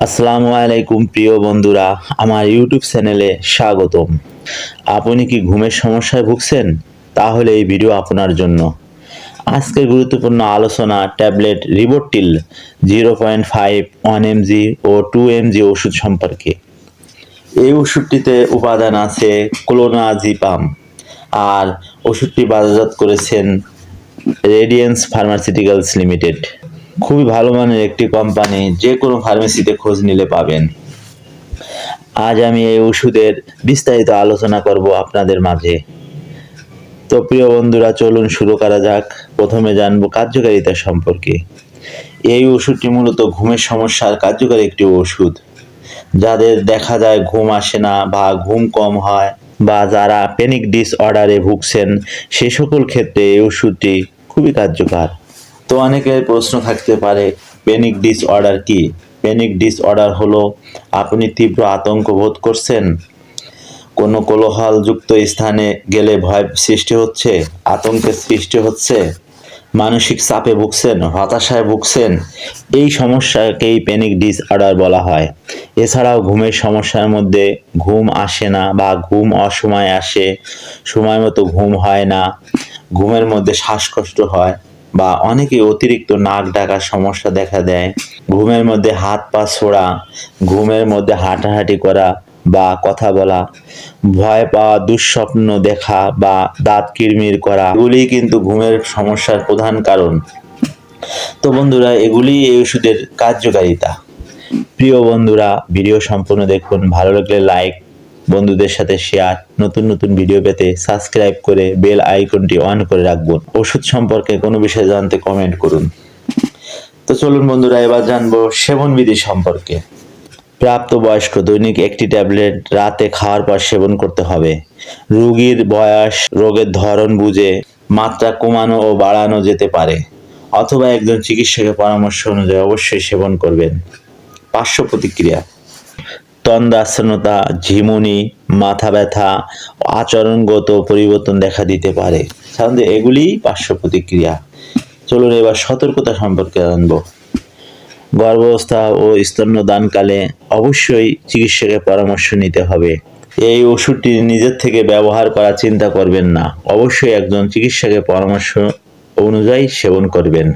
আসসালামু আলাইকুম প্রিয় বন্ধুরা, আমার ইউটিউব চ্যানেলে স্বাগতম। আপনি কি ঘুমের সমস্যায় ভুগছেন? তাহলে এই ভিডিও আপনার জন্য। আজকের গুরুত্বপূর্ণ আলোচনা ট্যাবলেট রিবোটিল 0.5 1 mg ও 2 mg ওষুধ সম্পর্কে। এই ওষুধটিতে উপাদান আছে ক্লোনাজিপাম, আর ওষুধটি বাজারজাত করেছেন রেডিয়েন্স ফার্মাসিউটিক্যালস লিমিটেড। খুবই ভালো মানের একটি কোম্পানি, যে কোনো ফার্মেসিতে খোঁজ নিলে পাবেন। আজ আমি এই ওষুধের বিস্তারিত আলোচনা করব আপনাদের মাঝে। তো প্রিয় বন্ধুরা, চলুন শুরু করা যাক। প্রথমে জানবো কার্যকারিতা সম্পর্কে। এই ওষুধটি মূলত ঘুমের সমস্যার কার্যকারী একটি ওষুধ। যাদের দেখা যায় ঘুম আসে না বা ঘুম কম হয়, বা যারা প্যানিক ডিসঅর্ডারে ভুগছেন, সে সকল ক্ষেত্রে এই ওষুধটি খুবই কার্যকর। তো অনেকের প্রশ্ন থাকতে পারে, প্যানিক ডিসঅর্ডার কি? প্যানিক ডিসঅর্ডার হলো আপনি তীব্র আতঙ্ক বোধ করছেন, কোনো কোলাহলযুক্ত স্থানে গেলে ভয় সৃষ্টি হচ্ছে, আতঙ্কের সৃষ্টি হচ্ছে, মানসিক চাপে ভুগছেন, হতাশায় ভুগছেন, এই সমস্যাকেই প্যানিক ডিসঅর্ডার বলা হয়। এছাড়াও ঘুমের সমস্যার মধ্যে ঘুম আসে না বা ঘুম অসময়ে আসে, সময় মতো ঘুম হয় না, ঘুমের মধ্যে শ্বাসকষ্ট হয়, বা অনেকে অতিরিক্ত নাক ডাকার সমস্যা দেখা দেয়, ঘুমের মধ্যে হাত পা ছোড়া, ঘুমের মধ্যে হাঁটাহাঁটি করা বা কথা বলা, ভয় পাওয়া, দুঃস্বপ্ন দেখা বা দাঁত কিরমির করা, এগুলি কিন্তু ঘুমের সমস্যার প্রধান কারণ। তো বন্ধুরা, এগুলি এই ওষুধের কার্যকারিতা। প্রিয় বন্ধুরা, ভিডিও সম্পূর্ণ দেখুন। ভালো লাগলে লাইক, বন্ধুদের সাথে শেয়ার, নতুন নতুন ভিডিও পেতে সাবস্ক্রাইব করে বেল আইকনটি অন করে রাখবেন। ওষুধ সম্পর্কে কোনো বিষয় জানতে কমেন্ট করুন। তো চলুন বন্ধুরা, এবার জানবো সেবনবিধি সম্পর্কে। প্রাপ্তবয়স্ক দৈনিক একটি ট্যাবলেট রাতে খাওয়ার পর সেবন করতে হবে। রোগীর বয়স, রোগের ধরন বুঝে মাত্রা কমানো ও বাড়ানো যেতে পারে, অথবা একজন চিকিৎসকের পরামর্শ অনুযায়ী অবশ্যই সেবন করবেন। পার্শ্ব প্রতিক্রিয়া: তন্দ্রাচ্ছন্নতা, ঝিমুনি, মাথা ব্যথা, আচরণগত পরিবর্তন দেখা দিতে পারে। সাধারণত এগুলি পার্শ্ব প্রতিক্রিয়া। চলুন এবার সতর্কতা সম্পর্কে জানবো। গর্ভাবস্থা ও স্তন্যদানকালে অবশ্যই চিকিৎসকের পরামর্শ নিতে হবে। এই ওষুধটি নিজের থেকে ব্যবহার করার চিন্তা করবেন না, অবশ্যই একজন চিকিৎসকের পরামর্শ অনুযায়ী সেবন করবেন।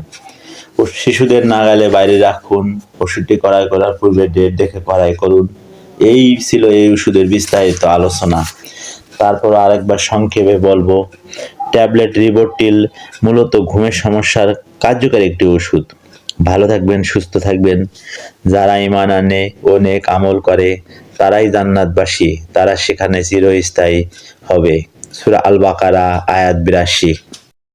শিশুদের নাগালে বাইরে রাখুন। ওষুধটি ক্রয় করার পূর্বে ডেট দেখে ক্রয় করুন। এই ছিল এই ওষুধের বিস্তারিত আলোচনা। তারপর আরেকবার সংক্ষেপে বলবো, ট্যাবলেট রিবোটিল মূলত ঘুমের সমস্যার কার্যকরী একটি ওষুধ। ভালো থাকবেন, সুস্থ থাকবেন। যারা ঈমান আনে ও নেক আমল করে তারাই জান্নাতবাসী, তারা সেখানে চিরস্থায়ী হবে। সূরা আল বাকারা আয়াত 82।